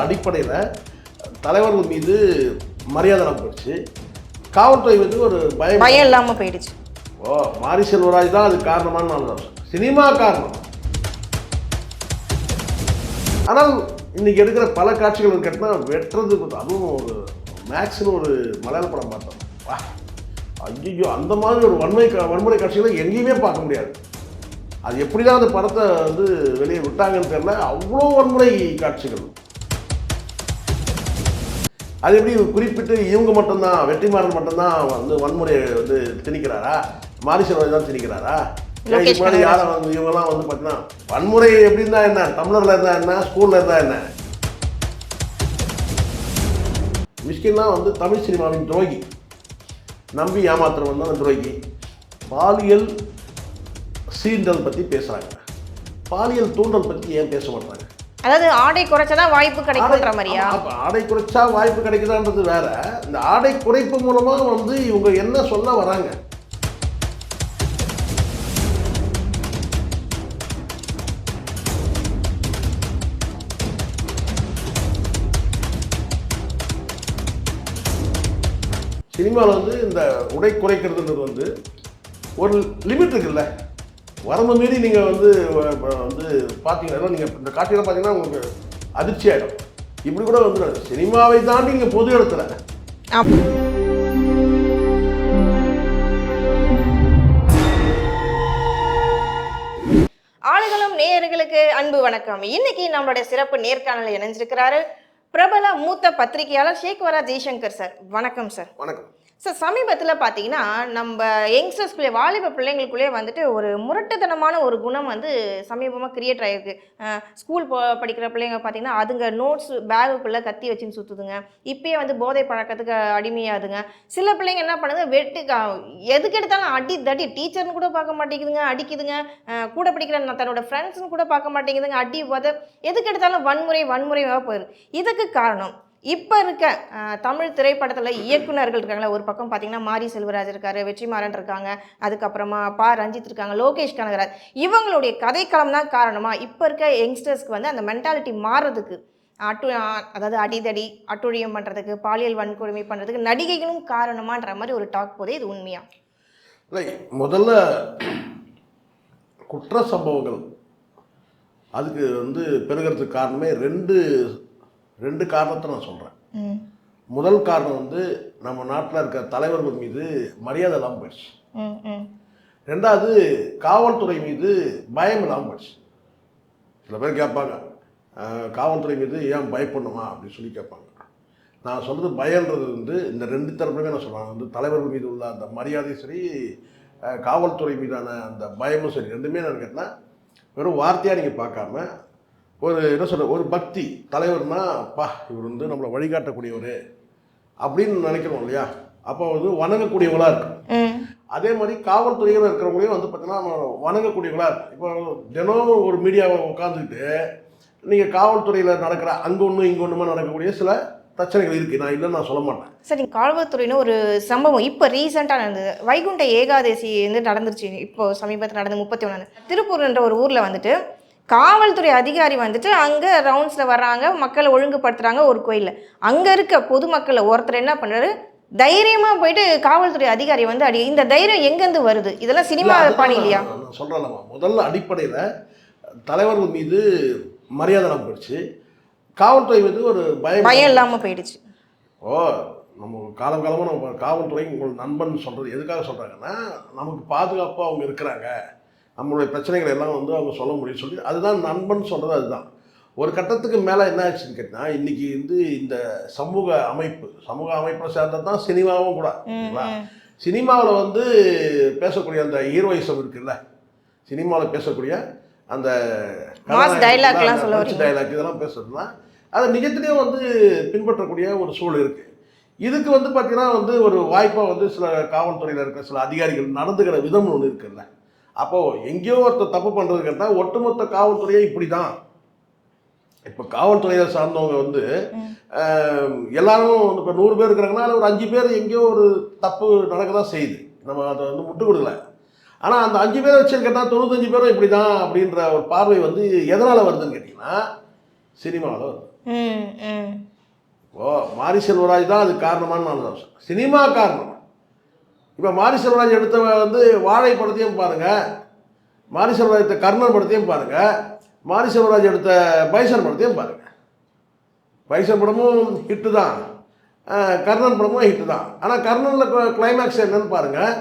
அடிப்படையில் தலைவர்கள் மீது மரியாதை போயிடுச்சு, காவல்துறை வந்து ஒரு பயம் இல்லாமல் போயிடுச்சு. மாரி செல்வராஜ் தான் அது காரணமான நான் சொல்றேன். சினிமா காரணம். ஆனால் இன்னைக்கு எடுக்கிற பல காட்சிகள் கேட்டால் வெட்டுறது, அதுவும் ஒரு மேக்ஸ்னு ஒரு மலையாள படம் பார்த்தோம். ஐயோ, அந்த மாதிரி ஒரு வன்முறை காட்சிகளை எங்கேயுமே பார்க்க முடியாது. அது எப்படி தான் அந்த படத்தை வந்து வெளியே விட்டாங்கன்னு தெரியல, அவ்வளோ வன்முறை காட்சிகள். அது எப்படி குறிப்பிட்டு இவங்க மட்டும்தான், வெற்றிமாறன் மட்டும்தான் வந்து வன்முறையை வந்து திணிக்கிறாரா, மாரி செல்வராஜ் தான் திணிக்கிறாரா? யாரை வந்து இவங்கெல்லாம் வந்து பார்த்தீங்கன்னா வன்முறை எப்படி இருந்தா என்ன, தமிழர்ல இருந்தா என்ன, ஸ்கூல்ல இருந்தா என்ன? மிஷ்கின்லாம் வந்து தமிழ் சினிமாவின் துரோகி, நம்பி ஏமாத்திரம் வந்தால் துரோகி. பாலியல் சீண்டல் பற்றி பேசுகிறாங்க, பாலியல் தூண்டல் பற்றி ஏன் பேச மாட்டாங்க? அதாவது ஆடை குறைச்சதான் வாய்ப்பு கிடைக்குன்ற மாதிரியா? ஆடை குறைச்சா வாய்ப்பு கிடைக்குதான்றது வேற. இந்த ஆடை குறைப்பு மூலமா வந்து இவங்க என்ன சொல்ல வராங்க? சினிமாவில் வந்து இந்த உடை குறைக்கிறதுன்றது வந்து ஒரு லிமிட் இருக்குல்ல, வரம்பு மீறி நீங்கள் வந்து பார்த்தீங்கன்னா, நீங்கள் இந்த காட்சியில் பார்த்தீங்கன்னா உங்களுக்கு அதிர்ச்சி ஆகிடும். இப்படி கூட வந்து சினிமாவை தாண்டி நீங்கள் பொது இடத்துல ஆளுகளும் நேயர்களுக்கு அன்பு வணக்கம். இன்னைக்கு நம்மளுடைய சிறப்பு நேர்காணல் இணைஞ்சிருக்கிறாரு பிரபல மூத்த பத்திரிகையாளர் ஷேக்வரா ஜெய்சங்கர் சார். வணக்கம் சார். வணக்கம் சார். சமீபத்தில் பார்த்தீங்கன்னா நம்ம யங்ஸ்டர்ஸ்குள்ளே, வாலிப பிள்ளைங்களுக்குள்ளே வந்துட்டு ஒரு முரட்டுத்தனமான ஒரு குணம் வந்து சமீபமாக கிரியேட் ஆகிருக்கு. ஸ்கூல் படிக்கிற பிள்ளைங்க பார்த்தீங்கன்னா அதுங்க நோட்ஸ் பேகுக்குள்ளே கத்தி வச்சுன்னு சுற்றுதுங்க. இப்போயே வந்து போதை பழக்கத்துக்கு அடிமையாதுங்க. சில பிள்ளைங்க என்ன பண்ணுது, எதுக்கு எடுத்தாலும் அடி தடி, டீச்சர்னு கூட பார்க்க மாட்டேங்குதுங்க, அடிக்குதுங்க. கூட படிக்கிற தன்னோட ஃப்ரெண்ட்ஸ்னு கூட பார்க்க மாட்டேங்குதுங்க, அடி போதை, எதுக்கு எடுத்தாலும் வன்முறையாக போயிடுது. இதுக்கு காரணம் இப்போ இருக்க தமிழ் திரைப்படத்தில் இயக்குநர்கள் இருக்காங்களா, ஒரு பக்கம் பார்த்தீங்கன்னா மாரி செல்வராஜ் இருக்காரு, வெற்றிமாறன் இருக்காங்க, அதுக்கப்புறமா ரஞ்சித் இருக்காங்க, லோகேஷ் கனகராஜ், இவங்களுடைய கதைக்களம் தான் காரணமாக இப்போ இருக்க யங்ஸ்டர்ஸ்க்கு வந்து அந்த மென்டாலிட்டி மாறுறதுக்கு, அதாவது அடிதடி அட்டுழியம் பண்ணுறதுக்கு, பாலியல் வன்கொடுமை பண்ணுறதுக்கு நடிகைகளும் காரணமான்ற மாதிரி ஒரு டாக் போதே, இது உண்மையா? இல்லை, முதல்ல குற்ற சம்பவங்கள் அதுக்கு வந்து பெருகிறதுக்கு காரணமே ரெண்டு காரணத்தை நான் சொல்கிறேன். முதல் காரணம் வந்து நம்ம நாட்டில் இருக்க தலைவர்கள் மீது மரியாதை இல்லாமல் போயிடுச்சு. ரெண்டாவது, காவல்துறை மீது பயம் இல்லாமல் போயிடுச்சு. சில பேர் கேட்பாங்க, காவல்துறை மீது ஏன் பயப்படணுமா அப்படின்னு சொல்லி கேட்பாங்க. நான் சொல்கிறது பயன்றது வந்து இந்த ரெண்டு தரப்புமே நான் சொல்கிறேன். வந்து தலைவர்கள் மீது உள்ள அந்த மரியாதையும் சரி, காவல்துறை மீதான அந்த பயமும் சரி, ரெண்டுமே நான் கேட்டேன்னா வெறும் வார்த்தையாக நீங்கள் பார்க்காம என்ன சொல்ற, ஒரு பக்தி தலைவர்னா இவர் வந்து நம்மளை வழிகாட்டக்கூடியவர் அப்படின்னு நினைக்கிறோம் இல்லையா? அப்போ வந்து வணங்கக்கூடியவங்களா இருக்கு. அதே மாதிரி காவல்துறையில் இருக்கிறவங்களையும் வந்து பார்த்தீங்கன்னா நம்ம வணங்கக்கூடியவங்களா இருக்கு. இப்போ தினம் ஒரு மீடியாவை உட்காந்துக்கிட்டு நீங்கள் காவல்துறையில் நடக்கிற அங்கே ஒன்று இங்கே ஒன்றுமா நடக்கக்கூடிய சில பிரச்சனைகள் இருக்குது, நான் இல்லைன்னு நான் சொல்ல மாட்டேன். சரி, காவல்துறைன்னு ஒரு சம்பவம் இப்போ ரீசெண்டாக நடந்தது. வைகுண்ட ஏகாதசி வந்து நடந்துருச்சு. இப்போ சமீபத்தில் நடந்து 31 திருப்பூர்ன்ற ஒரு ஊரில் வந்துட்டு காவல்துறை அதிகாரி வந்துட்டு அங்கே ரவுண்ட்ஸில் வர்றாங்க, மக்களை ஒழுங்குபடுத்துகிறாங்க ஒரு கோயிலில். அங்கே இருக்க பொதுமக்களை ஒருத்தர் என்ன பண்ணுறாரு, தைரியமாக போயிட்டு காவல்துறை அதிகாரி வந்து இந்த தைரியம் எங்கேருந்து வருது? இதெல்லாம் சினிமா பாணி இல்லையா? நான் சொல்கிறேன், முதல்ல அடிப்படையில் தலைவர்கள் மீது மரியாதை போயிடுச்சு, காவல்துறை மீது ஒரு பயம் இல்லாமல் போயிடுச்சு. நம்ம காலமாக நம்ம காவல்துறை உங்கள் நண்பன் சொல்கிறது எதுக்காக சொல்கிறாங்கன்னா, நமக்கு பாதுகாப்பாக அவங்க இருக்கிறாங்க, நம்மளுடைய பிரச்சனைகள் எல்லாம் வந்து அவங்க சொல்ல முடியும் சொல்லி அதுதான் நண்பன் சொல்கிறது. அதுதான் ஒரு கட்டத்துக்கு மேலே என்ன ஆச்சுன்னு கேட்டால், இன்றைக்கி வந்து இந்த சமூக அமைப்பை சேர்ந்தது தான் சினிமாவும் கூட. சினிமாவில் வந்து பேசக்கூடிய அந்த ஹீரோயிசம் இருக்குல்ல, சினிமாவில் பேசக்கூடிய அந்த டைலாக் இதெல்லாம் பேசுறதுனா அதை நிஜத்திலையும் வந்து பின்பற்றக்கூடிய ஒரு சூழல் இருக்குது. இதுக்கு வந்து பார்த்தீங்கன்னா வந்து ஒரு வாய்ப்பாக வந்து சில காவல்துறையில் இருக்கிற சில அதிகாரிகள் நடந்துக்கிற விதம் ஒன்று இருக்குல்ல. அப்போது எங்கேயோ ஒருத்தர் தப்பு பண்ணுறது கேட்டால் ஒட்டுமொத்த காவல்துறையே இப்படி தான். இப்போ காவல்துறையை சார்ந்தவங்க வந்து எல்லாரும் இப்போ 100 பேர் இருக்கிறாங்கன்னா அதில் ஒரு 5 பேர் எங்கேயோ ஒரு தப்பு நடக்க தான் செய்யுது, நம்ம அதை வந்து முட்டு கொடுக்கல. ஆனால் அந்த 5 பேரை வச்சு கேட்டால் 95 பேரும் இப்படி தான் அப்படின்ற ஒரு பார்வை வந்து எதனால் வருதுன்னு கேட்டிங்கன்னா சினிமாவில் வருது. ஓ மாரி செல்வராஜ் தான் அது காரணமான நான் சினிமா காரணம். இப்போ மாரி செல்வராஜ் எடுத்த வந்து வாழை படத்தையும் பாருங்கள், மாரி செல்வராஜ் எடுத்த கர்ணன் படத்தையும் பாருங்கள், மாரி செல்வராஜ் எடுத்த பைசன் படத்தையும் பாருங்கள். பைசன் படமும் ஹிட்டு தான், கர்ணன் படமும் ஹிட்டு தான். ஆனால் கர்ணனில் கிளைமேக்ஸ் என்னன்னு பாருங்கள்,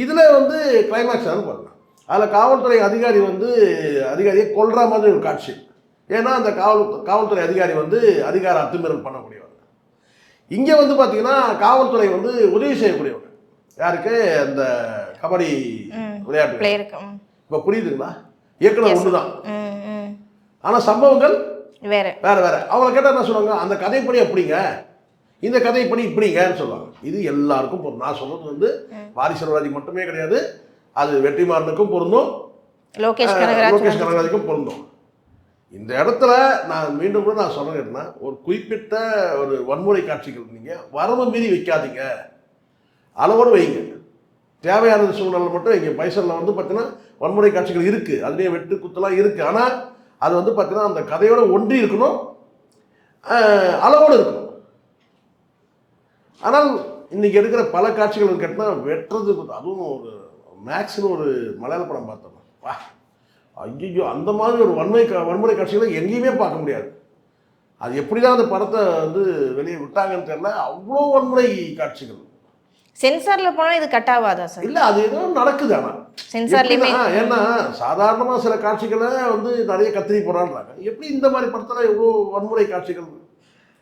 இதில் வந்து கிளைமேக்ஸ் என்னன்னு பாருங்கள். அதில் காவல்துறை அதிகாரி வந்து அதிகாரியை கொல்ற மாதிரி ஒரு காட்சி. ஏன்னா அந்த காவல்துறை அதிகாரி வந்து அதிகார அத்துமீறல் பண்ணக்கூடியவர். இங்கே வந்து பார்த்தீங்கன்னா காவல்துறை வந்து உதவி செய்யக்கூடியவங்க. யாருக்கு? அந்த கபடி விளையாட்டு. இப்போ புரியுதுங்களா? இயக்குனர் ஒன்று தான், ஆனால் சம்பவங்கள் வேற வேற வேற. அவங்க கேட்டால் என்ன சொல்லுவாங்க, அந்த கதைப்படி அப்படிங்க, இந்த கதைப்படி இப்படிங்கன்னு சொல்லுவாங்க. இது எல்லாருக்கும் பொருந்தும். நான் சொல்றது வந்து மாரி செல்வராஜ் மட்டுமே கிடையாது, அது வெற்றிமாறனுக்கும் பொருந்தும், லோகேஷ் கனகராஜுக்கும் பொருந்தும். இந்த இடத்துல நான் மீண்டும் கூட நான் சொல்ல கேட்டேன்னா, ஒரு குறிப்பிட்ட ஒரு வன்முறை காட்சிகள் நீங்கள் வரம்பு மீறி வைக்காதீங்க, அளவோடு வைங்க. தேவையான சூழ்நிலை மட்டும் இங்கே பைசனில் வந்து பார்த்தீங்கன்னா வன்முறை காட்சிகள் இருக்குது, அதுலேயே வெட்டு குத்தலாம் இருக்குது. ஆனால் அது வந்து பார்த்தீங்கன்னா அந்த கதையோட ஒன்றி இருக்கணும், அளவோடு இருக்கணும். ஆனால் இன்றைக்கி எடுக்கிற பல காட்சிகள் கேட்டால் வெட்டுறது, அதுவும் ஒரு மேக்ஸ்னு ஒரு மலையாள படம் பார்த்தோம். வா ஐயோ, அந்த மாதிரி ஒரு வன்முறை காட்சிகளை எங்கேயுமே பார்க்க முடியாது. அது எப்படி தான் அந்த படத்தை வந்து வெளியே விட்டாங்கன்னு தெரியல, அவ்வளோ வன்முறை காட்சிகள். சென்சாரில் போனால் இது கட் ஆகாதா சார்? இல்லை, அது ஏதோ நடக்குது. ஆனால் சென்சார்லேயுமே ஏன்னா சாதாரணமாக சில காட்சிகளை வந்து நிறைய கத்திரி போடுறான்றாங்க, எப்படி இந்த மாதிரி படத்தில் எவ்வளோ வன்முறை காட்சிகள்?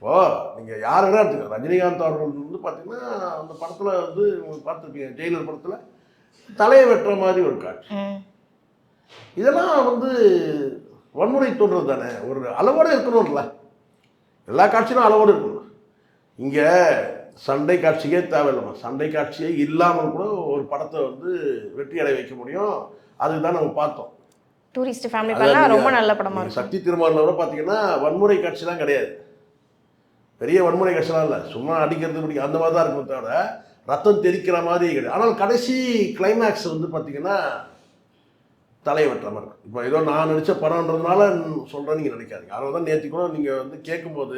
ஓ நீங்கள் யார் வேணா எடுத்துக்க, ரஜினிகாந்த் அவர்கள் வந்து பார்த்தீங்கன்னா அந்த படத்தில் வந்து உங்களுக்கு பார்த்துருப்பீங்க, ஜெயிலர் படத்தில் தலையை வெட்டுற மாதிரி ஒரு காட்சி. இதெல்லாம் வந்து வன்முறை தோன்றது தானே, ஒரு அளவோடு இருக்கணும்ல. எல்லா காட்சியும் அளவோடு இருக்கணும். இங்கே சண்டை காட்சியே தேவையில்லைம்மா, சண்டை காட்சியே இல்லாமல் கூட ஒரு படத்தை வந்து வெற்றி அடைய வைக்க முடியும். அதுக்கு தான் நம்ம பார்த்தோம். டூரிஸ்ட் ஃபேமிலி படம் ரொம்ப நல்ல படமாக இருக்கும். சக்தி திருமணத்தில் கூட பார்த்தீங்கன்னா வன்முறை காட்சிலாம் கிடையாது, பெரிய வன்முறை காட்சிலாம் இல்லை, சும்மா அடிக்கிறது பிடிக்கும் அந்த மாதிரி தான் இருக்கும், தவிர ரத்தம் தெரிக்கிற மாதிரி கிடையாது. ஆனால் கடைசி கிளைமேக்ஸ் வந்து பார்த்தீங்கன்னா தலையை வெட்டுற மாதிரி இருக்கும். இப்போ ஏதோ நான் நடித்த படம்ன்றதுனால சொல்கிறேன்னு நீங்கள் நினைக்காதீங்க. அதனால தான் நேற்று கூட நீங்கள் வந்து கேட்கும்போது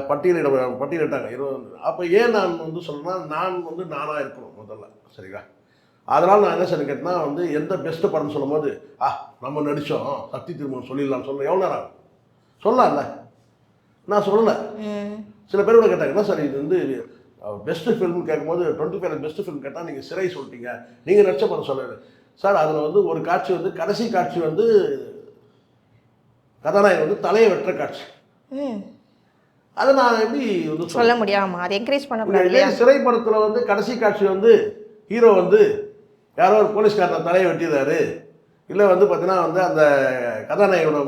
பட்டியலிட்டாங்க 20. அப்போ ஏன் நான் வந்து சொல்கிறேன்னா, நான் வந்து நானாக இருக்கணும் முதல்ல, சரிங்களா? அதனால் நான் என்ன சொல்லி கேட்டேன்னா வந்து எந்த பெஸ்ட்டு படம்னு சொல்லும் போது நம்ம நடித்தோம் சக்தி திருமணம் சொல்லிடலாம்னு சொல்ல எவ்வளோ நேரம் சொல்லலாம்ல, நான் சொல்லலை. சில பேர் கூட கேட்டாங்க, என்ன சார் இது வந்து பெஸ்ட்டு ஃபில்ம் கேட்கும்போது 25 பெஸ்ட்டு ஃபில்ம் கேட்டால் நீங்கள் சிறை சொல்லிட்டீங்க, நீங்கள் நடித்த படம் சொல்லலை சார். அதில் வந்து ஒரு காட்சி வந்து கடைசி காட்சி வந்து கதாநாயகன் வந்து தலையை வெட்டுற காட்சி. அதை நான் எப்படி வந்து சொல்ல முடியாமல் அதை என்கரேஜ் பண்ண முடியாது. சிறை படத்தில் வந்து கடைசி காட்சி வந்து ஹீரோ வந்து யாரோ ஒரு போலீஸ்காரனை தலையை வெட்டிடுறாரு, இல்லை வந்து பார்த்தீங்கன்னா வந்து அந்த கதாநாயகனோட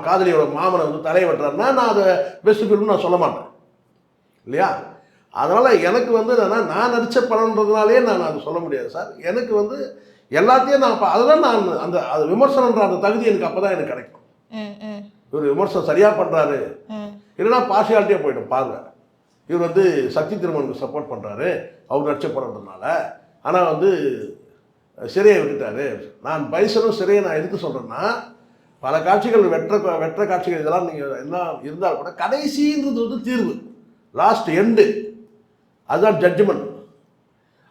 காதலியோட மாமனை வந்து தலையை வெட்டுறாருன்னா நான் அதை பெஸ்ட் ஃபில்ம்னு நான் சொல்ல மாட்டேன் இல்லையா? அதனால் எனக்கு வந்து என்னென்னா, நான் நடித்த படம்ன்றதுனாலே நான் அதை சொல்ல முடியாது சார். எனக்கு வந்து எல்லாத்தையும் நான் அதுதான் நான் அந்த அது விமர்சனன்ற அந்த தகுதி எனக்கு அப்போ தான் எனக்கு கிடைக்கும். இவர் விமர்சனம் சரியாக பண்ணுறாரு, இல்லைன்னா பார்ஷியாலிட்டியாக போய்டும் பாருங்க. இவர் வந்து சக்தி திருமணனுக்கு சப்போர்ட் பண்ணுறாரு அவர் நடிச்ச படம்ன்றதுனால, ஆனால் வந்து சிறையை விட்டுட்டாரு. நான் பைசனும் சிறையை நான் எதுக்கு சொல்கிறேன்னா, பல காட்சிகள் வெற்ற காட்சிகள் இதெல்லாம் நீங்கள் எல்லாம் இருந்தால் கூட கடைசின்றது வந்து தீர்வு, லாஸ்ட் எண்டு, அதுதான் ஜட்ஜ்மெண்ட்.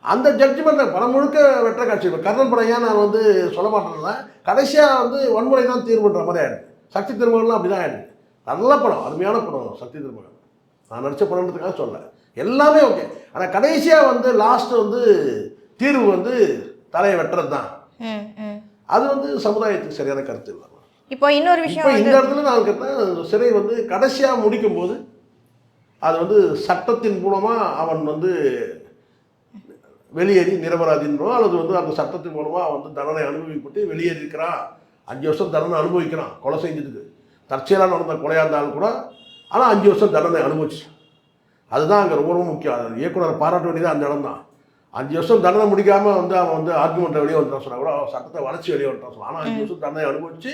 அந்த ஜட்ஜ்மெண்ட்டை படம் முழுக்க வெற்ற காட்சி. இப்போ கர்ணன் படம் ஏன் நான் வந்து சொல்ல மாட்டேன்னா, கடைசியாக வந்து வன்முறை தான் தீர்வுன்ற மாதிரி ஆகிடுது. சக்தி திருமகன்லாம் அப்படி தான் ஆகிடுது. நல்ல படம், அருமையான படம் சக்தி திருமகன், நான் நடித்த படம்ன்றதுக்காக சொல்ல, எல்லாமே ஓகே. ஆனால் கடைசியாக வந்து லாஸ்ட்டு வந்து தீர்வு வந்து தலையை வெட்டுறது தான். அது வந்து சமுதாயத்துக்கு சரியான கருத்து இல்லை. இப்போ இன்னொரு விஷயம், இப்போ இந்த இடத்துல நான் கேட்டேன், சிறை வந்து கடைசியாக முடிக்கும் போது அது வந்து சட்டத்தின் மூலமாக அவன் வந்து வெளியேறி நிரபராதின்றோ அல்லது வந்து அந்த சட்டத்தின் மூலமாக வந்து தண்டனை அனுபவிப்பட்டு வெளியேறிக்கிறான், 5 வருஷம் தண்டனை அனுபவிக்கிறான் கொலை செஞ்சதுக்கு. தற்செயலாக நடந்த கொலையாக இருந்தாலும் கூட, ஆனால் 5 வருஷம் தண்டனை அனுபவிச்சு. அதுதான் அங்கே ரொம்ப ரொம்ப முக்கியம். அது இயக்குனரை பாராட்ட வேண்டியது அந்த இடம் தான். 5 வருஷம் தண்டனை முடிக்காமல் வந்து அவன் வந்து ஆர்குமெண்ட்டை வெளியே வந்துட்டான் சொன்னால் கூட அவன் சட்டத்தை வளைச்சி வெளியே வந்துட்டான் சொன்னான். ஆனால் 5 வருஷம் தண்டனை அனுபவிச்சு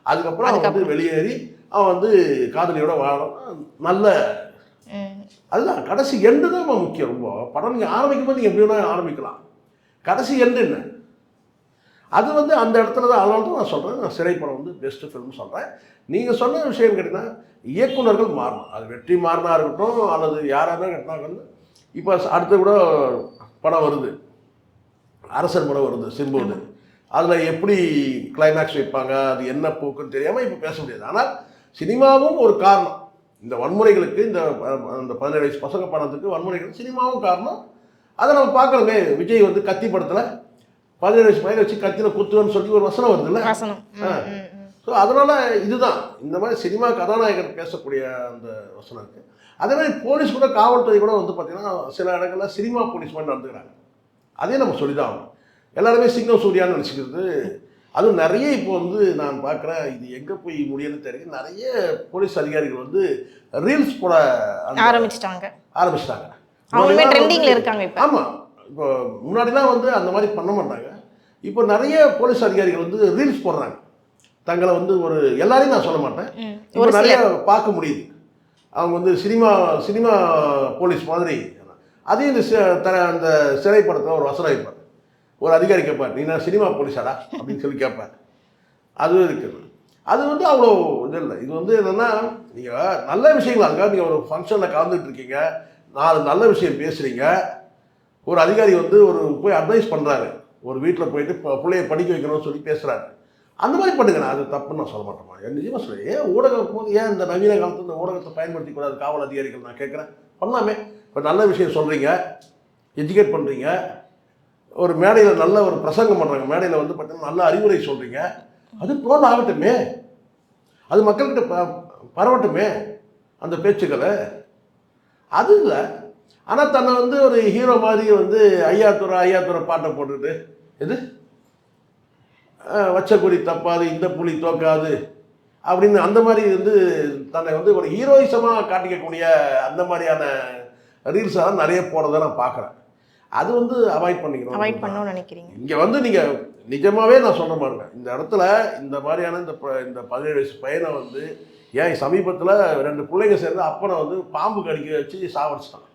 அதுக்கப்புறம் அவன் வந்து வெளியேறி அவன் வந்து காதலியோட வாழணும். நல்ல அதுதான் கடைசி எண்டு தான் முக்கியம். ரொம்ப படம் நீங்கள் ஆரம்பிக்கும் போது நீங்கள் எப்படி வேணால் ஆரம்பிக்கலாம், கடைசி எண்டு என்ன? அது வந்து அந்த இடத்துல தான், அதனால தான் நான் சொல்கிறேன், நான் சிறைப்படம் வந்து பெஸ்ட்டு ஃபில்ம் சொல்கிறேன். நீங்கள் சொன்ன விஷயம் கேட்டிங்கன்னா இயக்குனர்கள் மாறணும். அது வெற்றி மாறினா இருக்கட்டும் அல்லது யாராக கேட்டாங்க வந்து இப்போ அடுத்து கூட படம் வருது, அரசன் படம் வருது சிம்புது. அதில் எப்படி கிளைமேக்ஸ் வைப்பாங்க, அது என்ன போக்குன்னு தெரியாமல் இப்போ பேச முடியாது. ஆனால் சினிமாவும் ஒரு காரணம். இந்த வன்முறைகளுக்கு, இந்த 17 வயசு பசங்க படத்துக்கு வன்முறைகள் சினிமாவும் காரணம். அதை நம்ம பார்க்கணுமே. விஜய் வந்து கத்தி படத்தில் 17 வயசு பையனை வச்சு கத்தியில் குத்துவேன்னு சொல்லி ஒரு வசனம் வருது இல்லை? ஸோ அதனால் இதுதான் இந்த மாதிரி சினிமா கதாநாயகர் பேசக்கூடிய அந்த வசனம் இருக்குது. அதே மாதிரி போலீஸ் கூட, காவல்துறை கூட வந்து பார்த்திங்கன்னா சில இடங்களில் சினிமா போலீஸ் மாதிரி நடந்துக்கிறாங்க. அதே நம்ம சொல்லி தான் ஆகணும். எல்லாருமே சிங்கம் சூர்யான்னு நினச்சிக்கிறது. அதுவும் நிறைய இப்போ வந்து நான் பார்க்குறேன், இது எங்கே போய் முடியும்னு தெரியும், நிறைய போலீஸ் அதிகாரிகள் வந்து ரீல்ஸ் போட ஆரம்பிச்சிட்டாங்க. ஆமாம், இப்போ முன்னாடிலாம் வந்து அந்த மாதிரி பண்ண மாட்டாங்க. இப்போ நிறைய போலீஸ் அதிகாரிகள் வந்து ரீல்ஸ் போடுறாங்க. தங்களை வந்து ஒரு எல்லாரையும் நான் சொல்ல மாட்டேன், இப்போ நிறைய பார்க்க முடியுது. அவங்க வந்து சினிமா போலீஸ் மாதிரி. அதையும் அந்த சிறைப்படத்தில் ஒரு வசனம் வைப்பார். ஒரு அதிகாரி கேட்பார், நீ நான் சினிமா போலீஸாடா அப்படின்னு சொல்லி கேட்பார். அதுவும் இருக்குது. அது வந்து அவ்வளோ இது இல்லை. இது வந்து என்னென்னா, நீங்கள் நல்ல விஷயங்கள் அங்கே நீங்கள் ஒரு ஃபங்க்ஷனில் கலந்துட்டு இருக்கீங்க, 4 நல்ல விஷயம் பேசுகிறீங்க, ஒரு அதிகாரி வந்து போய் அட்வைஸ் பண்ணுறாரு, ஒரு வீட்டில் போயிட்டு பிள்ளைய படிக்க வைக்கணும்னு சொல்லி பேசுகிறாரு, அந்த மாதிரி பண்ணுங்கண்ணா. அது தப்புன்னு நான் சொல்ல மாட்டேமா. நிஜமாக சொல்ல, ஏன் ஊடகம் போது ஏன் இந்த நவீன காலத்தில் இந்த ஊடகத்தை பயன்படுத்திக்கூடாது காவல் அதிகாரிகள்? நான் கேட்குறேன், பண்ணலாமே. இப்போ நல்ல விஷயம் சொல்கிறீங்க, எஜுகேட் பண்ணுறீங்க, ஒரு மேடையில் நல்ல ஒரு பிரசங்கம் பண்ணுறாங்க, மேடையில் வந்து பார்த்தீங்கன்னா நல்ல அறிவுரை சொல்கிறீங்க, அது ட்ரோல் ஆகட்டுமே, அது மக்கள்கிட்ட பரவட்டுமே அந்த பேச்சுக்களை. அது இல்லை. ஆனால் தன்னை வந்து ஒரு ஹீரோ மாதிரி வந்து ஐயாத்துறை பாட்டை போட்டுக்கிட்டு, எது வச்ச குறி தப்பாது, இந்த புலி தோக்காது அப்படின்னு அந்த மாதிரி வந்து தன்னை வந்து ஒரு ஹீரோயிசமாக காட்டிக்கக்கூடிய அந்த மாதிரியான ரீல்ஸெல்லாம் நிறைய போகிறத நான் பார்க்குறேன். அது வந்து அவாய்ட் பண்ணணும்னு நினைக்கிறீங்க. இங்கே வந்து நீங்கள் நிஜமாகவே நான் சொல்ல மாட்டேன், இந்த இடத்துல இந்த மாதிரியான இந்த 17 வயசு பையனை வந்து ஏன் சமீபத்தில் 2 பிள்ளைங்க சேர்ந்து அப்பனை வந்து பாம்பு கடிக்க வச்சு சாவடிச்சிட்டான்.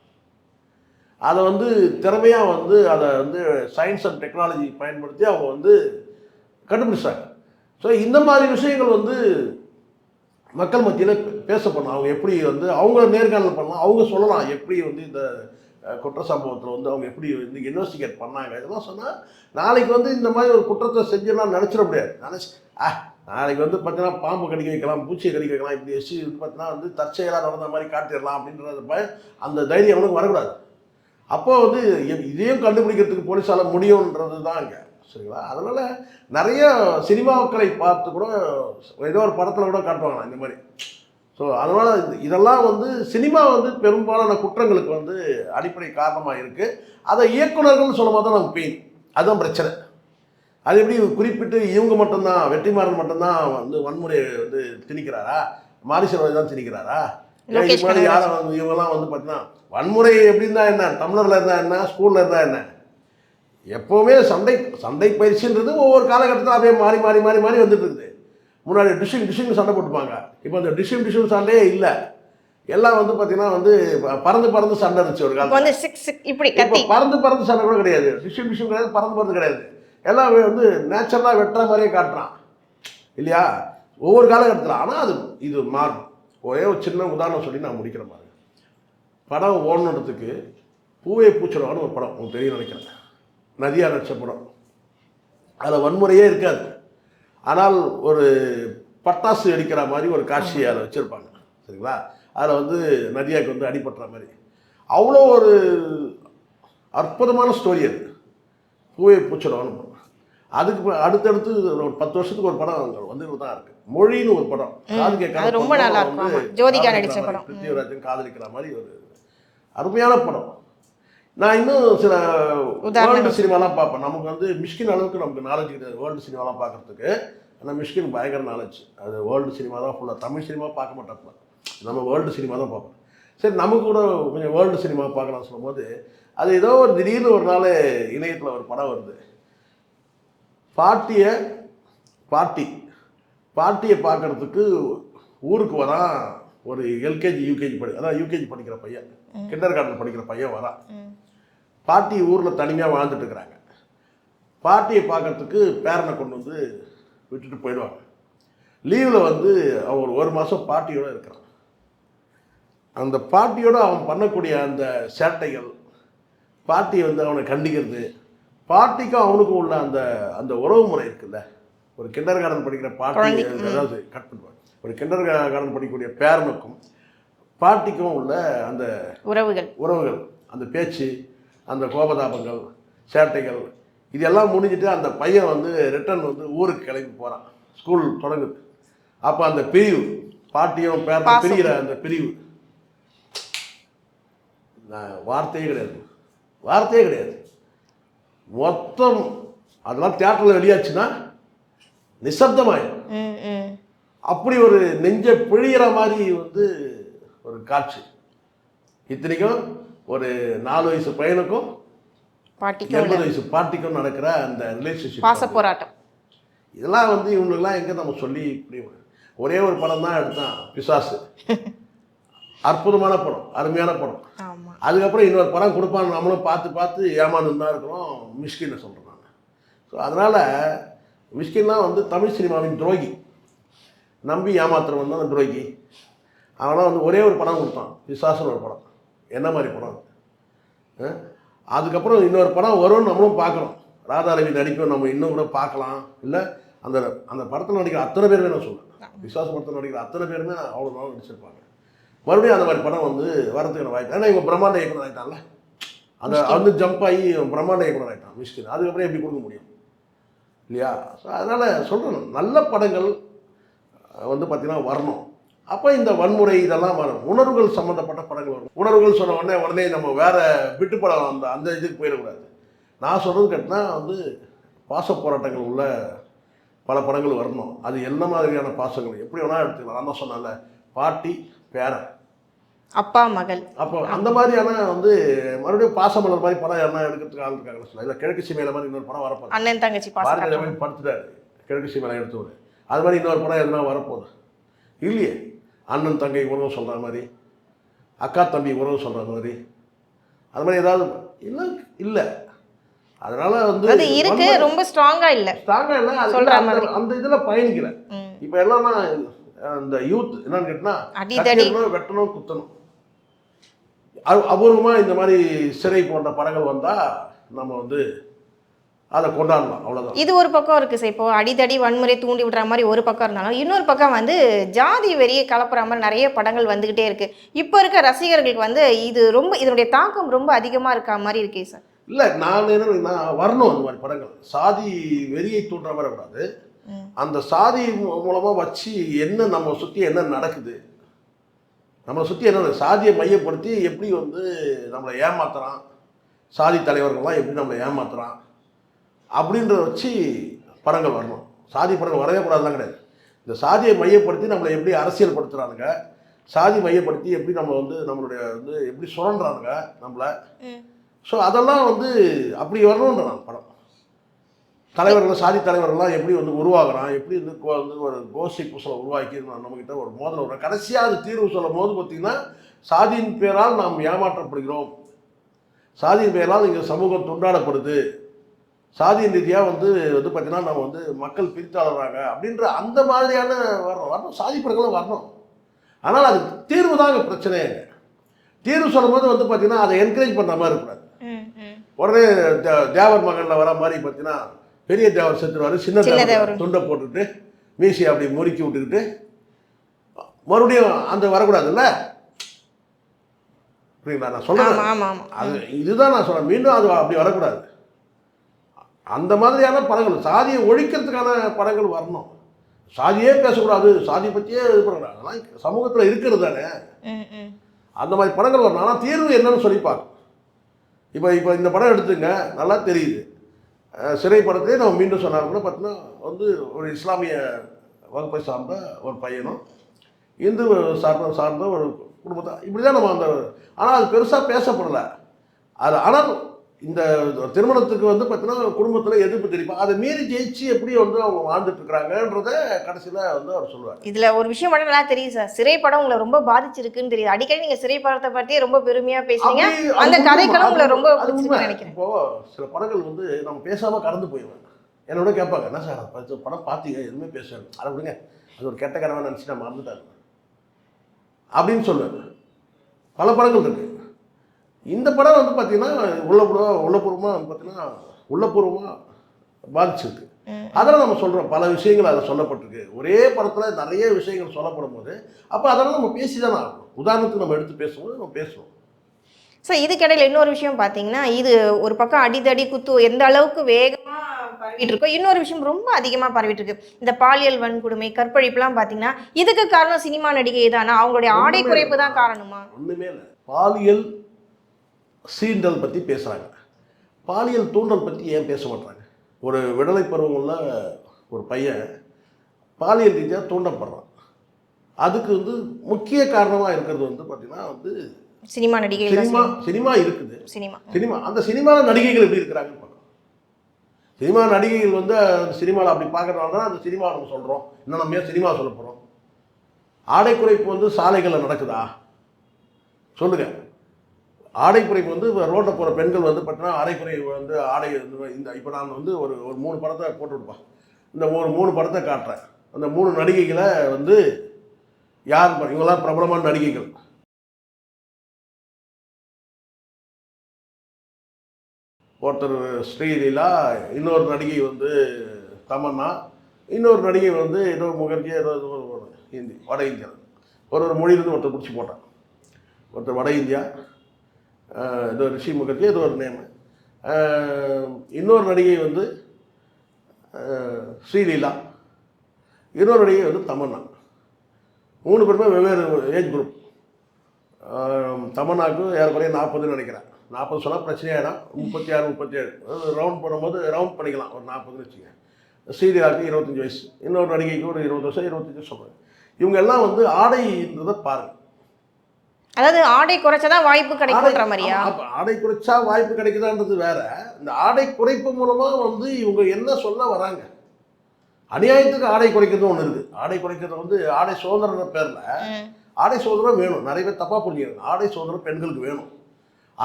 அதை வந்து திறமையாக வந்து அதை வந்து சயின்ஸ் அண்ட் டெக்னாலஜி பயன்படுத்தி அவங்க வந்து கண்டுபிடிச்சாங்க. ஸோ இந்த மாதிரி விஷயங்கள் வந்து மக்கள் மத்தியில் பேசப்படணும். அவங்க எப்படி வந்து அவங்கள நேர்காணல் பண்ணலாம், அவங்க சொல்லலாம் எப்படி வந்து இந்த குற்ற சம்பவத்தில் வந்து அவங்க எப்படி வந்து இன்வெஸ்டிகேட் பண்ணாங்க. இதெல்லாம் சொன்னால் நாளைக்கு வந்து இந்த மாதிரி ஒரு குற்றத்தை செஞ்செல்லாம் நினச்சிட முடியாது. நாளைக்கு வந்து பார்த்தீங்கன்னா பாம்பு கடிக்க வைக்கலாம், பூச்சியை கடிக்க வைக்கலாம், இப்படி வச்சு வந்து பார்த்தீங்கன்னா வந்து தற்செயலாக நடந்த மாதிரி காட்டிடலாம் அப்படின்றத அந்த தைரியம் அவனுக்கு வரக்கூடாது. அப்போ வந்து இதையும் கண்டுபிடிக்கிறதுக்கு போலீஸால் முடியுன்றது தான் இங்கே, சரிங்களா? அதனால் நிறைய சினிமாக்களை பார்த்து கூட ஏதோ ஒரு படத்தில் கூட காட்டுவாங்க இந்த மாதிரி. ஸோ அதனால் இதெல்லாம் வந்து சினிமா வந்து பெரும்பாலான குற்றங்களுக்கு வந்து அடிப்படை காரணமாக இருக்குது. அதை இயக்குநர்கள்னு சொல்லும் போது தான் நமக்கு பெயின், அதுதான் பிரச்சனை. அது எப்படி குறிப்பிட்டு இவங்க மட்டும்தான், வெற்றிமாறன் மட்டும்தான் வந்து வன்முறையை வந்து திணிக்கிறாரா, மாரிசெல்வராஜ் தான் திணிக்கிறாரா? இதுக்கு முன்னாடி யாரும் வந்து இவங்கெல்லாம் வந்து பார்த்தீங்கன்னா வன்முறை எப்படி இருந்தால் என்ன, டம்ளரில் இருந்தால் என்ன, ஸ்கூலில் இருந்தால் என்ன, எப்போவுமே சண்டை பயிற்சின்றது ஒவ்வொரு காலகட்டத்தில் அப்படியே மாறி மாறி மாறி மாறி வந்துட்டு இருக்குது. முன்னாடி டிஷ்ஷிங் சண்டை போட்டுப்பாங்க, இப்போ அந்த டிஷ்ஷிங் சண்டையே இல்லை. எல்லாம் வந்து பார்த்தீங்கன்னா வந்து பறந்து சண்டை இருந்துச்சு ஒரு காலத்தில். இப்போ பறந்து சண்டை கூட கிடையாது, டிஷ்ஷிங் கிடையாது, பறந்து கிடையாது. எல்லாம் வந்து நேச்சுரலாக வெட்டுற மாதிரியே காட்டுறான் இல்லையா ஒவ்வொரு காலகட்டத்தில். ஆனால் இது மாறும். ஒரே ஒரு சின்ன உதாரணம் சொல்லி நான் முடிக்கிற மாதிரி, படம் ஓடணுன்றதுக்கு பூவே பூச்சரவான்னு ஒரு படம் உங்களுக்கு தெரியும் நினைக்கிறேன், நதியா நடிச்ச படம். அதில் வன்முறையே இருக்காது, ஆனால் ஒரு பட்டாசு வெடிக்கிற மாதிரி ஒரு காட்சி அதில் வச்சுருப்பாங்க, சரிங்களா? அதில் வந்து நதியாவுக்கு வந்து அடிபட்டுற மாதிரி அவ்வளோ ஒரு அற்புதமான ஸ்டோரி அது, பூவே பூச்சரவான்னு படம். அதுக்கு அடுத்தடுத்து ஒரு 10 வருஷத்துக்கு ஒரு படம் வந்துட்டு தான் இருக்குது. மொழின்னு ஒரு படம், பிருத்திவிராஜன் காதலிக்கிற மாதிரி ஒரு அருமையான படம். நான் இன்னும் சில வேர்ல்டு சினிமாலாம் பார்ப்பேன். நமக்கு வந்து மிஷ்கின் அளவுக்கு நமக்கு நாலேஜ் கிடையாது வேர்ல்டு சினிமாலாம் பார்க்குறதுக்கு. ஆனால் மிஷ்கின் பயங்கர நாலேஜ். அது வேர்ல்டு சினிமா தான் ஃபுல்லாக, தமிழ் சினிமா பார்க்க மாட்டேன், நம்ம வேர்ல்டு சினிமா தான் பார்ப்போம். சரி, நமக்கு கூட கொஞ்சம் வேர்ல்டு சினிமா பார்க்கலாம்னு சொல்லும்போது அது ஏதோ ஒரு திடீர்னு ஒரு நாள் இணையத்தில் ஒரு படம் வருது, பாட்டியை பார்க்கறதுக்கு ஊருக்கு வரான் ஒரு எல்கேஜி யூகேஜி அதான் யூகேஜி படிக்கிற பையன், கிண்டர் கார்டன் படிக்கிற பையன் வரான். பாட்டி ஊரில் தனிமையாக வாழ்ந்துட்டு இருக்கிறாங்க. பாட்டியை பார்க்கறதுக்கு பேரனை கொண்டு வந்து விட்டுட்டு போயிடுவாங்க. லீவில் வந்து அவன் ஒரு மாதம் பாட்டியோடு இருக்கிறான். அந்த பாட்டியோடு அவன் பண்ணக்கூடிய அந்த சேட்டைகள், பாட்டி வந்து அவனை கண்டிக்கிறது, பாட்டிக்கும் அவனுக்கும் உள்ள அந்த அந்த உறவு முறை இருக்குல்ல. ஒரு கிண்டர் கார்டன் படிக்கிற பாட்டி, அதாவது கட் பண்ணுவாங்க, ஒரு கிண்டர் கார்டன் படிக்கக்கூடிய பேரனுக்கும் பாட்டிக்கும் உள்ள அந்த உறவுகள், அந்த பேச்சு, அந்த கோபதாபங்கள், சேட்டைகள், இதெல்லாம் முடிஞ்சிட்டு அந்த பையன் வந்து ரிட்டர்ன் வந்து ஊருக்கு கிளம்பி போகிறான். ஸ்கூல் தொடங்குது. அப்போ அந்த பிரிவு, பாட்டியும் பேரனும் பிரிகிற அந்த பிரிவு, வார்த்தையே கிடையாது. மொத்தம் அதெல்லாம் தியேட்டரில் வெளியாச்சுன்னா நிசப்தமாயிடும். அப்படி ஒரு நெஞ்சை பிழிகிற மாதிரி வந்து ஒரு காட்சி. இத்தனைக்கும் ஒரு 4 வயசு பையனுக்கும் 80 வயசு பாட்டிக்கும் நடக்கிற அந்த ரிலேஷன்ஷிப், பாச போராட்டம், இதெல்லாம் வந்து இவங்களுக்கெல்லாம் எங்கே நம்ம சொல்லி இப்படி. ஒரே ஒரு படம் தான் எடுத்தான், பிசாசு. அற்புதமான படம், அருமையான படம். அதுக்கப்புறம் இன்னொரு படம் கொடுப்பான்னு நம்மளும் பார்த்து ஏமாந்து தான் இருக்கிறோம். மிஷ்கின்னு சொல்கிறேன் நான். ஸோ அதனால் மிஷ்கின்லாம் வந்து தமிழ் சினிமாவின் துரோகி, நம்பி ஏமாத்துறவன் தான் துரோகி. அவனால் வந்து ஒரே ஒரு படம் கொடுத்தான், பிசாசுன்னு ஒரு படம். என்ன மாதிரி படம்? அதுக்கப்புறம் இன்னொரு படம் வரும்னு நம்மளும் பார்க்குறோம். ராதாரவி நடிப்பை நம்ம இன்னும் கூட பார்க்கலாம். இல்லை அந்த அந்த படத்தில் நடிக்கிற அத்தனை பேருமே நான் சொல்லுவேன், பிசாசு படத்தில் நடிக்கிற அத்தனை பேருமே அவ்வளோ நாள் நடிச்சிருப்பாங்க. மறுபடியும் அந்த மாதிரி படம் வந்து வரதுக்கான வாய்ப்பு. ஏன்னா இவங்க பிரம்மாண்ட இயக்குனர் ஆகிட்டான்ல, அந்த வந்து ஜம்ப் ஆகி பிரம்மாண்ட இயக்குனர் ஆகிட்டான் மிஷ்கின். அதுக்கப்புறம் எப்படி கொடுக்க முடியும் இல்லையா? ஸோ அதனால் சொல்கிறேன், நல்ல படங்கள் வந்து பார்த்திங்கன்னா வரணும். அப்போ இந்த வன்முறை இதெல்லாம் வரும். உணர்வுகள் சம்மந்தப்பட்ட படங்கள் வரும். உணர்வுகள் சொன்ன உடனே நம்ம வேறு விட்டு படம் அந்த இதுக்கு போயிடக்கூடாது. நான் சொல்கிறது கேட்டினா வந்து பாச போராட்டங்கள் உள்ள பல படங்கள் வரணும். அது என்ன மாதிரியான பாசங்கள் எப்படி வேணால் எடுத்துக்கலாம். நான் தான் சொன்னேன்ல, பாட்டி பேரன், அப்பா மகள், அப்போ அந்த மாதிரியான வந்து மறுபடியும் பாசமலர் மாதிரி படம் யாருன்னா எடுக்கிறதுக்கு ஆள் இருக்காங்க. சொல்ல இல்லை, கிழக்கு சீமையில மாதிரி இன்னொரு படம் வரப்போகுது. அண்ணன் தங்கச்சி படுத்துட்டாரு கிழக்கு சீமையில எடுத்தவர். அது மாதிரி இன்னொரு படம் எதுனா வரப்போகுது இல்லையே? அண்ணன் தங்கை உறவு சொல்கிற மாதிரி, அக்கா தம்பி உறவு சொல்கிற மாதிரி, அது மாதிரி ஏதாவது இல்லை. அதனால வந்து அது இருக்கு, ரொம்ப ஸ்ட்ராங்கா இல்லை அந்த இதில் பயணிக்கல. இப்போ எல்லாம்னா அந்த யூத் என்னன்னு கேட்டால் வெட்டணும் குத்தணும். அபூர்வமாக இந்த மாதிரி சிறை போன்ற படங்கள் வந்தால் நம்ம வந்து அதை கொண்டாடலாம், அவ்வளோதான். இது ஒரு பக்கம் இருக்குது சார். இப்போ அடிதடி வன்முறை தூண்டி விடுற மாதிரி ஒரு பக்கம் இருந்தாலும், இன்னொரு பக்கம் வந்து ஜாதி வெறியை கலப்புற மாதிரி நிறைய படங்கள் வந்துக்கிட்டே இருக்குது. இப்போ இருக்க ரசிகர்களுக்கு வந்து இது ரொம்ப, இதனுடைய தாக்கம் ரொம்ப அதிகமாக இருக்க மாதிரி இருக்கே சார். இல்லை, நான் வரணும் அந்த மாதிரி படங்கள். சாதி வெறியை தூண்டுற மாதிரி கூடாது. அந்த சாதி மூலமாக வச்சு என்ன நம்ம சுற்றி என்ன நடக்குது, நம்மளை சுற்றி என்ன சாதியை மையப்படுத்தி எப்படி வந்து நம்மளை ஏமாத்துறான், சாதி தலைவர்கள்லாம் எப்படி நம்மளை ஏமாத்துறான் அப்படின்றத வச்சு படங்கள் வரணும். சாதி படங்கள் வரவே கூடாதுலாம் கிடையாது. இந்த சாதியை மையப்படுத்தி நம்மளை எப்படி அரசியல்படுத்துகிறானுங்க, சாதி மையப்படுத்தி எப்படி நம்ம வந்து நம்மளுடைய வந்து எப்படி சுரண்டுறானுங்க நம்மளை. ஸோ அதெல்லாம் வந்து அப்படி வரணுன்ற நான் படம். தலைவர்கள், சாதி தலைவர்கள்லாம் எப்படி வந்து உருவாகிறான், எப்படி வந்து ஒரு கோஷ்டி பூசலை உருவாக்கி நம்மக்கிட்ட ஒரு மோதல் வரும். கடைசியாக அது தீர்வு சொல்லும் போது பார்த்திங்கன்னா, சாதியின் பேரால் நாம் ஏமாற்றப்படுகிறோம், சாதியின் பேரால் இங்கே சமூகம் துண்டாடப்படுது, சாதியின் ரீதியாக வந்து பார்த்திங்கன்னா நம்ம வந்து மக்கள் பிரித்தாளர்றாங்க அப்படின்ற அந்த மாதிரியான வரணும். சாதி படங்களும் வரணும். ஆனால் அது தீர்வு தான் அங்கே பிரச்சனையே. தீர்வு சொல்லும் போது வந்து பார்த்திங்கன்னா அதை என்கரேஜ் பண்ணுற மாதிரி இருக்கக்கூடாது. உடனே தேவர் மகனில் வர மாதிரி பார்த்தீங்கன்னா பெரிய தேவர் செத்துருவார், சின்ன தேவர் துண்டை போட்டுக்கிட்டு மீசி அப்படி முறுக்கி விட்டுக்கிட்டு மறுபடியும் அந்த வரக்கூடாதுல்ல. புரியுங்களா நான் சொல்கிறேன்? அது இதுதான் நான் சொல்கிறேன். மீண்டும் அது அப்படி வரக்கூடாது. அந்த மாதிரியான படங்கள், சாதியை ஒழிக்கிறதுக்கான படங்கள் வரணும். சாதியே பேசக்கூடாது, சாதி பற்றியே இது பண்ணக்கூடாது, அதெல்லாம் சமூகத்தில் இருக்கிறது தானே. அந்த மாதிரி படங்கள் வரணும். ஆனால் தீர்வு என்னன்னு சொல்லி பார்க்கணும். இப்போ இந்த படம் எடுத்துங்க, நல்லா தெரியுது. சிறை படத்திலே நம்ம மீண்டும் சொன்னாலும் கூட பார்த்தீங்கன்னா வந்து ஒரு இஸ்லாமிய வகுப்பை சார்ந்த ஒரு பையனும் இந்து சார்ந்த ஒரு குடும்பத்தை இப்படி தான் நம்ம அந்த, ஆனால் அது பெருசாக பேசப்படலை. அது ஆனால் இந்த திருமணத்துக்கு வந்து பார்த்தீங்கன்னா குடும்பத்தில் எதிர்ப்பு தெரிவிப்பா, அதை மீறி ஜெயிச்சு எப்படி வந்து அவங்க வாழ்ந்துட்டு இருக்கிறாங்கன்றத கடைசியில் வந்து அவர் சொல்லுவார். இதுல ஒரு விஷயம் மட்டும் நல்லா தெரியும் சார், சிறை படம் உங்களை ரொம்ப பாதிச்சிருக்குன்னு தெரியுது. அடிக்கடி நீங்க சிறை படத்தை பற்றியே ரொம்ப பெருமையா பேசுறீங்க. அந்த கதைகளும் உங்களை ரொம்ப பிடிச்சிருக்குன்னு நினைக்கிறேன். இப்போ சில படங்கள் வந்து நம்ம பேசாம கடந்து போயிடுவேன். என்னோட கேட்பாங்க, என்ன சார் படம் பார்த்தீங்க எதுவுமே பேசுவாங்க, அதை விடுங்க அது ஒரு கெட்ட கனவை நினச்சி நான் மறந்துட்டாங்க அப்படின்னு சொல்லுவேன். பல படங்கள் இருக்கு. இந்த படம் வந்து பார்த்தீங்கன்னா உள்ளபூர்வமாக வந்து பார்த்தீங்கன்னா உள்ளபூர்வமாக பாதிச்சிருக்கு. அதெல்லாம் நம்ம சொல்கிறோம், பல விஷயங்கள் அதில் சொல்லப்பட்டிருக்கு. ஒரே படத்தில் நிறைய விஷயங்கள் சொல்லப்படும் போது அப்போ அதெல்லாம் நம்ம பேசி தானே ஆகணும். உதாரணத்துக்கு நம்ம எடுத்து பேசும்போது நம்ம பேசுவோம். சார் இதுக்கிடையில் இன்னொரு விஷயம் பார்த்தீங்கன்னா, இது ஒரு பக்கம் அடிதடி குத்து எந்த அளவுக்கு வேகமாக பரவிட்டு இருக்கோ, இன்னொரு விஷயம் ரொம்ப அதிகமாக பரவிட்டு இருக்கு. இந்த பாலியல் வன்கொடுமை, கற்பழிப்புலாம் பார்த்தீங்கன்னா இதுக்கு காரணம் சினிமா நடிகை தானா? அவங்களுடைய ஆடை குறைப்பு தான் காரணமா? ஒன்றுமே இல்லை. பாலியல் சீண்டல் பற்றி பேசுகிறாங்க, பாலியல் தூண்டல் பற்றி ஏன் பேச மாட்டாங்க? ஒரு விடலை பருவம் உள்ள ஒரு பையன் பாலியல் ரீதியாக தூண்டப்படுறான். அதுக்கு வந்து முக்கிய காரணமாக இருக்கிறது வந்து பார்த்தீங்கன்னா வந்து சினிமா நடிகை. சினிமா இருக்குது. சினிமா அந்த சினிமாவில் நடிகைகள் எப்படி இருக்கிறாங்கன்னு பார்க்கணும். சினிமா நடிகைகள் வந்து சினிமாவில் அப்படி பார்க்கறதுனால தான் அந்த சினிமாவை நம்ம சொல்கிறோம். இன்னும் நம்ம ஏன் சினிமா சொல்ல போகிறோம்? ஆடை குறைப்பு வந்து சாலைகளில் நடக்குதா சொல்லுங்கள். ஆடை குறைப்பு வந்து ரோட்டில் போகிற பெண்கள் வந்து பார்த்தீங்கன்னா அரைக்குறை வந்து ஆடை இந்த இப்போ நான் வந்து ஒரு 3 படத்தை போட்டு விடுப்பேன். இந்த ஒரு 3 படத்தை காட்டுறேன். அந்த 3 நடிகைகளை வந்து யார் இவங்களாம் பிரபலமான நடிகைகள். ஒருத்தர் ஸ்ரீலீலா, இன்னொரு நடிகை வந்து தமன்னா, இன்னொரு நடிகை வந்து ஏதோ முகர்ஜி, ஏதோ ஹிந்தி வட இந்தியா, ஒரு மொழியிலிருந்து ஒருத்தர் பிடிச்சி போட்டான். ஒருத்தர் வட இந்தியா, ஏதோ ரிஷி முகர்ஜி ஏதோ ஒரு நேமு. இன்னொரு நடிகை வந்து ஸ்ரீலீலா, இன்னொரு நடிகை வந்து தமன்னா. 3 பேருமே வெவ்வேறு ஏஜ் குரூப். தமன்னாவுக்கு ஏறக்குறைய 40 நினைக்கிறேன். 40 சொன்னால் பிரச்சனையாயிடும். 36 37 ரவுண்ட் பண்ணும்போது ரவுண்ட் பண்ணிக்கலாம், ஒரு 40 வச்சுங்க. ஸ்ரீலீலாவுக்கு 25 வயசு, இன்னொரு நடிகைக்கு ஒரு 20 வருஷம் 25 சொல்கிறேன். இவங்க எல்லாம் வந்து ஆடைன்றதை பாருங்க. அதாவது ஆடை குறைச்சதான் வாய்ப்பு கிடைக்குன்ற மாதிரியா? ஆடை குறைச்சா வாய்ப்பு கிடைக்குதான்றது வேற. இந்த ஆடை குறைப்பு மூலமா வந்து இவங்க என்ன சொல்ல வராங்க? அநியாயத்துக்கு ஆடை குறைக்கிறது ஒன்று இருக்குது. ஆடை குறைக்கிறது வந்து ஆடை சுதந்திர பேரில் ஆடை சுதந்திரம் வேணும். நிறைய பேர் தப்பாக புரிஞ்சுக்கிறாங்க. ஆடை சுதந்திரம் பெண்களுக்கு வேணும்.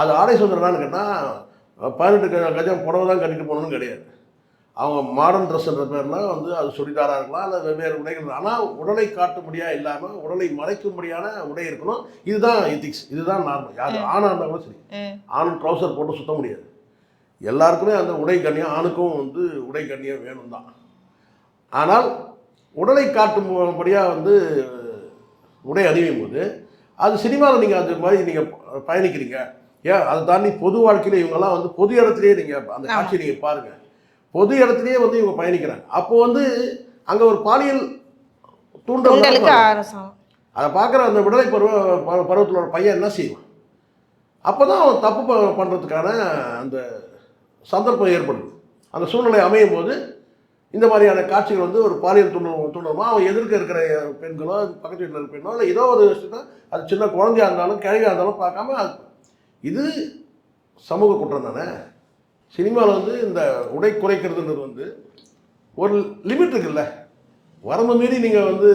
அது ஆடை சுதந்திரம்னு கேட்டால் 18 கஜம் புடவை தான் கட்டிட்டு போகணும்னு கிடையாது. அவங்க மாடர்ன் ட்ரெஸ்ன்ற பேர்லாம் வந்து அது சுடிதாராக இருக்கலாம், இல்லை வெவ்வேறு உடைகள். ஆனால் உடலை காட்டும்படியாக இல்லாமல் உடலை மறைக்கும்படியான உடை இருக்கணும். இதுதான் எத்திக்ஸ், இதுதான் நார்மல். யார் ஆணாக இருந்தால் கூட சரி, ஆணும் ட்ரௌசர் போட்டு சுத்த முடியாது. எல்லாருக்குமே அந்த உடை கண்ணியம், ஆணுக்கும் வந்து உடை கண்ணியம் வேணும் தான். ஆனால் உடலை காட்டும்படியாக வந்து உடை அணியும் போது அது சினிமாவில் நீங்கள் அது மாதிரி நீங்கள் பயணிக்கிறீங்க. ஏன் அதை தாண்டி பொது வாழ்க்கையில் இவங்கெல்லாம் வந்து பொது இடத்துலையே நீங்கள் அந்த காட்சியை நீங்கள் பாருங்கள். பொது இடத்துலையே வந்து இவங்க பயணிக்கிறாங்க. அப்போ வந்து அங்கே ஒரு பாலியல் தூண்டல். அதை பார்க்குற அந்த விடுதலை பருவத்தில் ஒரு பையன் என்ன செய்வான்? அப்போ தான் அவன் தப்பு பண்ணுறதுக்கான அந்த சந்தர்ப்பம் ஏற்படுது. அந்த சூழ்நிலை அமையும் போது இந்த மாதிரியான காட்சிகள் வந்து ஒரு பாலியல் தூண்டலுமா அவன் எதிர்க்க இருக்கிற பெண்களோ, பக்கத்து வீட்டில் இருக்கிற பெண்ணோ, இல்லை ஏதோ ஒரு விஷயத்தை அது சின்ன குழந்தையாக இருந்தாலும் கிழவியாக இருந்தாலும் பார்க்காம இது சமூக குற்றம் தானே. சினிமாவில் வந்து இந்த உடை குறைக்கிறதுன்றது வந்து ஒரு லிமிட் இருக்குல்ல, வரம்பு மீறி நீங்கள் வந்து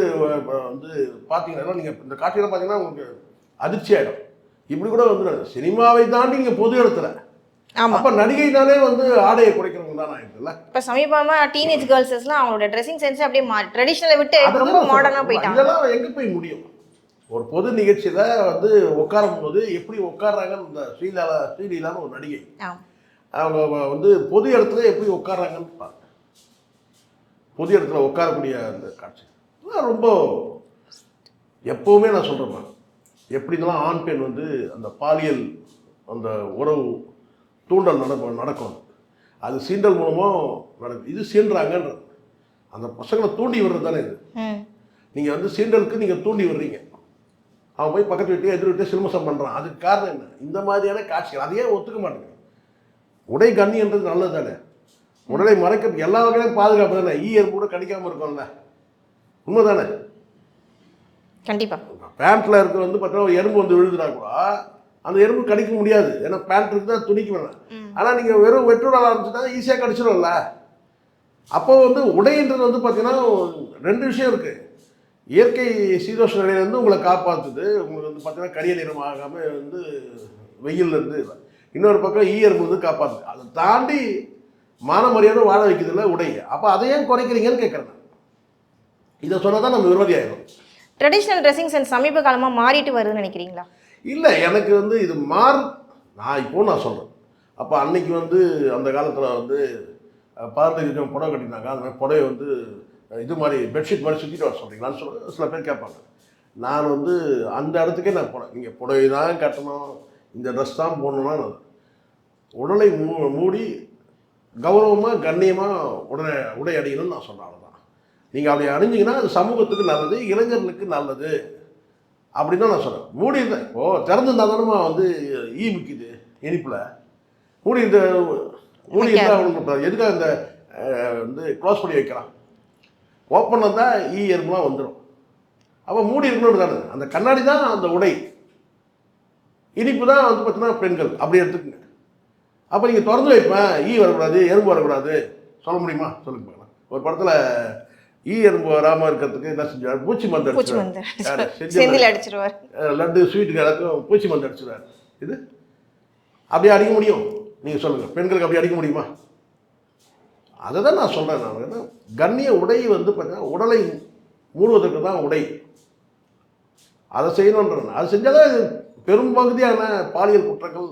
பார்த்தீங்கன்னா நீங்கள் இந்த காட்சியில் பார்த்தீங்கன்னா உங்களுக்கு அதிர்ச்சி ஆகிடும். இப்படி கூட வந்து சினிமாவை தாண்டி நீங்கள் பொது இடத்துல அப்போ நடிகைனாலே வந்து ஆடையை குறைக்கிறவங்க தான் ஆகிடுதுல்ல. இப்போ சமீபமாக டீனேஜ் கேர்ள்ஸ்லாம் அவங்களோட ட்ரெஸ்ஸிங் சென்ஸ் அப்படியே ட்ரெடிஷ்னலை விட்டு ரொம்ப மாடர்னாக போயிட்டாங்க. இதெல்லாம் எங்கே போய் முடியும்? ஒரு பொது நிகழ்ச்சியில் வந்து உட்காரும் போது எப்படி உட்கார்றாங்கன்னு இந்த ஸ்ரீலீலான்னு ஒரு நடிகை அவங்க வந்து பொது இடத்துல எப்படி உட்கார்றாங்கன்னு பாருங்க. பொது இடத்துல உட்காரக்கூடிய அந்த காட்சி ரொம்ப எப்போவுமே நான் சொல்கிறேன், எப்படிலாம் ஆண் பெண் வந்து அந்த பாலியல் அந்த உறவு தூண்டல் நடக்கும். அது சீண்டல் மூலமாக நடக்கும். இது சீண்டுறாங்கன்றது அந்த பசங்களை தூண்டி விடுறது தானே இது. நீங்கள் வந்து சீண்டலுக்கு நீங்கள் தூண்டி விடுறீங்க. அவன் போய் பக்கத்து வீட்டையே எதிர் வீட்டையே சில்மசம் பண்ணுறான். அதுக்கு காரணம் என்ன? இந்த மாதிரியான காட்சிகள். அதையே ஒத்துக்க மாட்டேங்க. உடை கண்ணின்றது நல்லது தானே. உடலை மறைக்க எல்லா வகையிலும் பாதுகாப்பு தானே. எறும்பு கூட கடிக்காமல் இருக்கும்ல, உண்மை தானே? கண்டிப்பாக. பேண்ட்டில் இருக்க வந்து பார்த்தீங்கன்னா எறும்பு வந்து விழுதுனா கூட அந்த எறும்பு கடிக்க முடியாது. ஏன்னா பேண்ட் இருக்குது தான் துணிக்கு வேணாம். ஆனால் நீங்கள் வெறும் வெற்றுடலாக இருந்துச்சுன்னா ஈஸியாக கடிச்சிடும்ல. அப்போ வந்து உடைன்றது வந்து பார்த்தீங்கன்னா 2 விஷயம் இருக்குது. இயற்கை சீதோஷ நிலையிலேருந்து உங்களை காப்பாற்றுது, உங்களுக்கு வந்து பார்த்தீங்கன்னா கரிய நிறம் ஆகாமல் வந்து வெயிலேருந்து. இன்னொரு பக்கம் ஈயர்ப்பு வந்து காப்பாற்றுது. அதை தாண்டி மான மரியாதை வாழ வைக்கிறதுல உடை. அப்போ அதை ஏன் குறைக்கிறீங்கன்னு கேட்குறேன். இதை சொன்னால் தான் நம்ம விரோதி ஆகிடும். ட்ரெடிஷ்னல் ட்ரெஸ்ஸிங் சென்ஸ் சமீப காலமாக மாறிட்டு வருதுன்னு நினைக்கிறீங்களா? இல்லை, எனக்கு வந்து இது நான் சொல்கிறேன். அப்போ அன்னைக்கு வந்து அந்த காலத்தில் வந்து 15 புடவை கட்டினாங்க. அந்த மாதிரி புடவை வந்து இது மாதிரி பெட்ஷீட் மாதிரி சுற்றிட்டு வர சொல்கிறீங்களான்னு சொல்ல சில பேர் கேட்பாங்க. நான் வந்து அந்த இடத்துக்கே நான் போனேன். நீங்கள் புடவை தான் கட்டணும், இந்த ட்ரெஸ் தான் போடணும்னா உடலை மூடி கௌரவமாக கண்ணியமாக உடை அணியணும்னு நான் சொன்னேன். அவ்வளோதான். நீங்கள் அப்படி அணிஞ்சிங்கன்னா அது சமூகத்துக்கு நல்லது, இளைஞர்களுக்கு நல்லது அப்படின்னு தான் நான் சொன்னேன். மூடி இருந்தேன். இப்போது திறந்துருந்தா தானே வந்து முக்கியது இனிப்பில் மூடி இருந்தால் அவங்களுக்கு எதுக்காக இந்த வந்து க்ளோஸ் பண்ணி வைக்கலாம்? ஓப்பனில் தான் எறும்புலாம் வந்துடும். அப்போ மூடி இருக்கணும்னு தானே. அந்த கண்ணாடி தான் அந்த உடை. இனிப்பு தான் வந்து பார்த்தீங்கன்னா பெண்கள் அப்படி எடுத்துக்கோங்க. அப்போ நீங்கள் திறந்து வைப்பேன் வரக்கூடாது, எறும்பு வரக்கூடாது சொல்ல முடியுமா? சொல்லுங்க பார்க்கலாம். ஒரு படத்தில் எறும்பு வராமல் இருக்கிறதுக்கு என்ன செஞ்சார்? பூச்சி மருந்து அடிச்சிருவார். லட்டு ஸ்வீட்டுக்கு எல்லாத்தையும் பூச்சி மருந்து அடிச்சிருவார். இது அப்படியே அடிக்க முடியும்? நீங்கள் சொல்லுங்கள், பெண்களுக்கு அப்படி அடிக்க முடியுமா? அதை தான் நான் சொல்கிறேன். நான் என்ன கண்ணிய உடை வந்து பார்த்தீங்கன்னா உடலை மூடுவதற்கு தான் உடை. அதை செய்யணுன்றேன். அது செஞ்சால் தான் பெரும்பகுதியான பாலியல் குற்றங்கள்.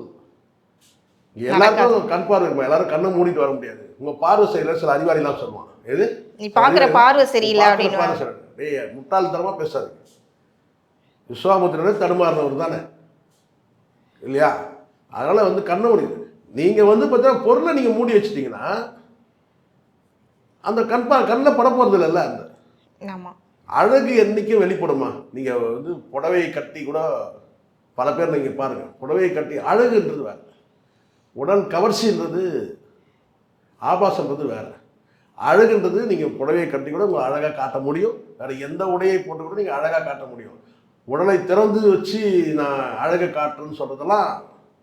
எல்லாருக்கும் கண் பார்வை இருக்கும். எல்லாரும் கண்ணை மூடிட்டு வர முடியாது. உங்கள் பார்வை செய்யல சில அறிவாளிலாம் சொல்லுவாங்க. எது நீ பார்க்குற பார்வை சரியில்லை அப்படின்னு. முட்டாள்தனமாக பேசாது. விஸ்வாமுத்திரனே தடுமாறினவர் தானே இல்லையா? அதனால் வந்து கண்ணை முடியுது. நீங்கள் வந்து பார்த்தீங்கன்னா பொருளை நீங்கள் மூடி வச்சுட்டிங்கன்னா அந்த கண்ணில் பட போகிறது இல்லைல்ல. அந்த ஆமாம், அழகு என்றைக்கும் வெளிப்படுமா? நீங்கள் வந்து புடவையை கட்டி கூட பல பேர் நீங்கள் பாருங்கள், புடவையை கட்டி அழகுன்றது வேறு, உடல் கவர்ச்சின்றது ஆபாசன்றது வேறு. அழகுன்றது நீங்கள் புடவையை கட்டி கூட உங்களை அழகாக காட்ட முடியும். வேறு எந்த உடையை போட்டு கூட நீங்கள் அழகாக காட்ட முடியும். உடலை திறந்து வச்சு நான் அழகை காட்டுறேன்னு சொல்கிறதெல்லாம்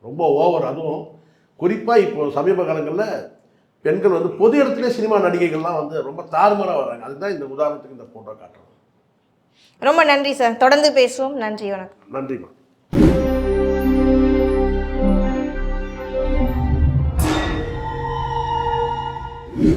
ரொம்ப ஓவர். அதுவும் குறிப்பாக இப்போ சமீப காலங்களில் பெண்கள் வந்து பொது இடத்துல சினிமா நடிகைகள்லாம் வந்து ரொம்ப தாறுமாறாக வர்றாங்க. அதுதான் இந்த உதாரணத்துக்கு இந்த ஃபோட்டோ காட்டுறோம். ரொம்ப நன்றி சார். தொடர்ந்து பேசுவோம். நன்றி, வணக்கம். நன்றிம்மா.